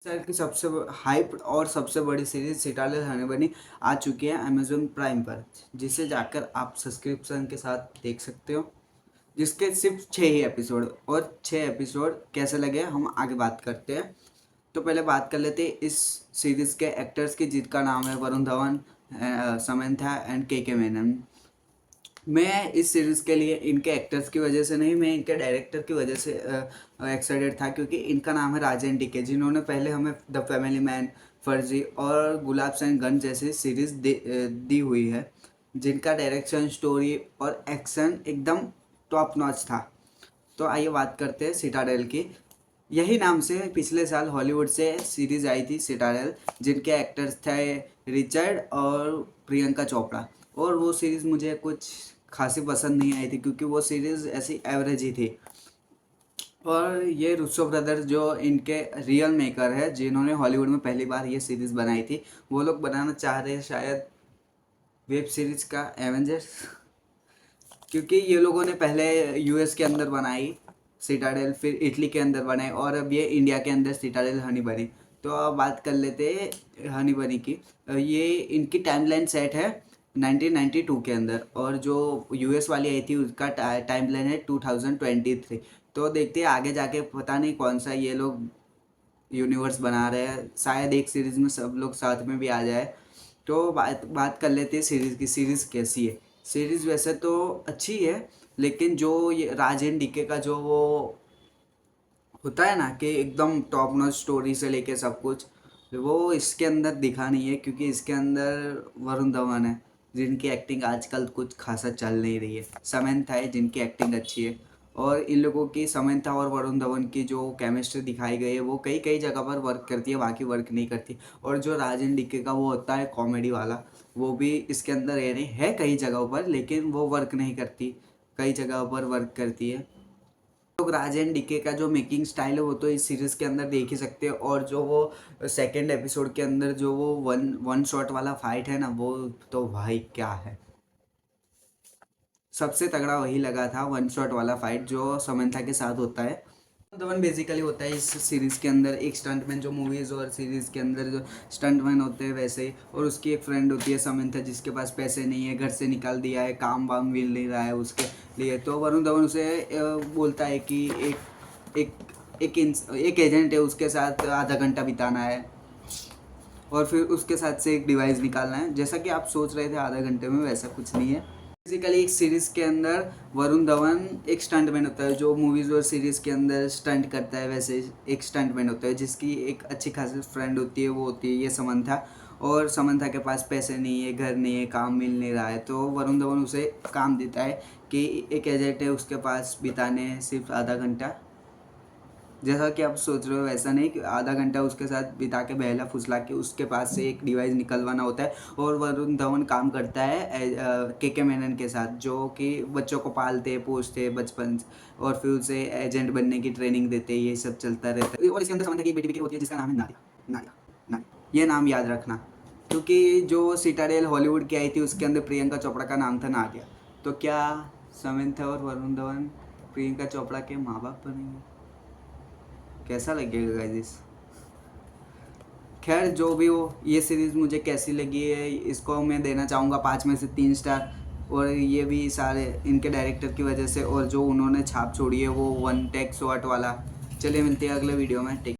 Sir की सबसे hype और सबसे बड़ी सीरीज सिटाडेल हनी बनी आ चुकी है अमेजोन प्राइम पर, जिसे जाकर आप सब्सक्रिप्शन के साथ देख सकते हो। जिसके सिर्फ 6 ही एपिसोड, और 6 एपिसोड कैसे लगे हम आगे बात करते हैं। तो पहले बात कर लेते हैं इस सीरीज के एक्टर्स की, जिनका नाम है वरुण धवन, समंथा एंड के मेनन। मैं इस सीरीज़ के लिए इनके एक्टर्स की वजह से नहीं, मैं इनके डायरेक्टर की वजह से एक्साइटेड था, क्योंकि इनका नाम है राजन डीके, जिन्होंने पहले हमें द फैमिली मैन, फर्जी और गुलाब सिंह गन जैसी सीरीज़ दी हुई है, जिनका डायरेक्शन, स्टोरी और एक्शन एकदम टॉप नॉच था। तो आइए बात करते हैं सिटाडेल की। यही नाम से पिछले साल हॉलीवुड से सीरीज़ आई थी सिटाडेल, जिनके एक्टर्स थे रिचर्ड और प्रियंका चोपड़ा। और वो सीरीज़ मुझे कुछ खासी पसंद नहीं आई थी, क्योंकि वो सीरीज़ ऐसी एवरेज ही थी। और ये रुस्सो ब्रदर्स जो इनके रियल मेकर है, जिन्होंने हॉलीवुड में पहली बार ये सीरीज़ बनाई थी, वो लोग बनाना चाह रहे हैं शायद वेब सीरीज़ का एवेंजर्स, क्योंकि ये लोगों ने पहले यूएस के अंदर बनाई सिटाडेल, फिर इटली के अंदर बनाई, और अब ये इंडिया के अंदर सिटाडेल हनी बनी। तो अब बात कर लेते हैं हनी बनी की। ये इनकी टाइमलाइन सेट है 1992 के अंदर, और जो यूएस वाली आई थी उसका टाइमलाइन है 2023। तो देखते हैं आगे जाके, पता नहीं कौन सा ये लोग यूनिवर्स बना रहे हैं, शायद एक सीरीज़ में सब लोग साथ में भी आ जाए। तो बात बात कर लेते हैं सीरीज़ की। सीरीज़ कैसी है? सीरीज़ वैसे तो अच्छी है, लेकिन जो ये राजेन डीके का जो वो होता है ना कि एकदम टॉप नॉच स्टोरी से लेके सब कुछ, वो इसके अंदर दिखा नहीं है, क्योंकि इसके अंदर वरुण धवन है, जिनकी एक्टिंग आजकल कुछ खासा चल नहीं रही है। समंथा है जिनकी एक्टिंग अच्छी है, और इन लोगों की, समंथा और वरुण धवन की जो केमिस्ट्री दिखाई गई है, वो कई कई जगह पर वर्क करती है, बाकी वर्क नहीं करती। और जो राजन डिक्के का वो होता है कॉमेडी वाला, वो भी इसके अंदर है कई जगहों पर, लेकिन वो वर्क नहीं करती, कई जगहों पर वर्क करती है। लोग राजन डीके का जो मेकिंग स्टाइल है, वो तो इस सीरीज़ के अंदर देख ही सकते हैं। और जो वो सेकंड एपिसोड के अंदर जो वो वन शॉट वाला फाइट है ना, वो तो भाई क्या है, सबसे तगड़ा वही लगा था, वन शॉट वाला फाइट जो समंथा के साथ होता है। धवन बेसिकली होता है इस सीरीज़ के अंदर एक स्टंटमैन, जो मूवीज़ और सीरीज़ के अंदर जो स्टंटमैन होते हैं वैसे ही। और उसकी एक फ्रेंड होती है समंथा, जिसके पास पैसे नहीं है, घर से निकाल दिया है, काम वाम मिल नहीं रहा है उसके लिए। तो वरुण धवन उसे बोलता है कि एक एक एजेंट है, उसके साथ आधा घंटा बिताना है, और फिर उसके साथ से एक डिवाइस निकालना है। जैसा कि आप सोच रहे थे आधा घंटे में, वैसा कुछ नहीं है। बेसिकली एक सीरीज़ के अंदर वरुण धवन एक स्टंटमैन होता है, जो मूवीज़ और सीरीज़ के अंदर स्टंट करता है, वैसे एक स्टंटमैन होता है, जिसकी एक अच्छी खासी फ्रेंड होती है, वो होती है ये समंथा। और समंथा के पास पैसे नहीं है, घर नहीं है, काम मिल नहीं रहा है, तो वरुण धवन उसे काम देता है कि एक एजेंट है, उसके पास बिताने सिर्फ आधा घंटा। जैसा कि आप सोच रहे हो वैसा नहीं, कि आधा घंटा उसके साथ बिता के बहला फुसला के उसके पास से एक डिवाइस निकलवाना होता है। और वरुण धवन काम करता है के मेनन के साथ, जो कि बच्चों को पालते पोसते बचपन से, और फिर उसे एजेंट बनने की ट्रेनिंग देते, ये सब चलता रहता है। और इसके अंदर समंथा की एक बेटी भी होती है, जिसका नाम है नादिया। नादिया, नादिया, ये नाम याद रखना, क्योंकि जो सिटाडेल हॉलीवुड की आई थी उसके अंदर प्रियंका चोपड़ा का नाम था नादिया। तो क्या समंथा और वरुण धवन प्रियंका चोपड़ा के माँ बाप बनेंगे? कैसा लगेगा गाइस? खैर जो भी हो, ये सीरीज़ मुझे कैसी लगी है, इसको मैं देना चाहूँगा 5 में से 3 स्टार। और ये भी सारे इनके डायरेक्टर की वजह से, और जो उन्होंने छाप छोड़ी है वो वन टेक शॉट वाला। चलिए मिलते हैं अगले वीडियो में। टेक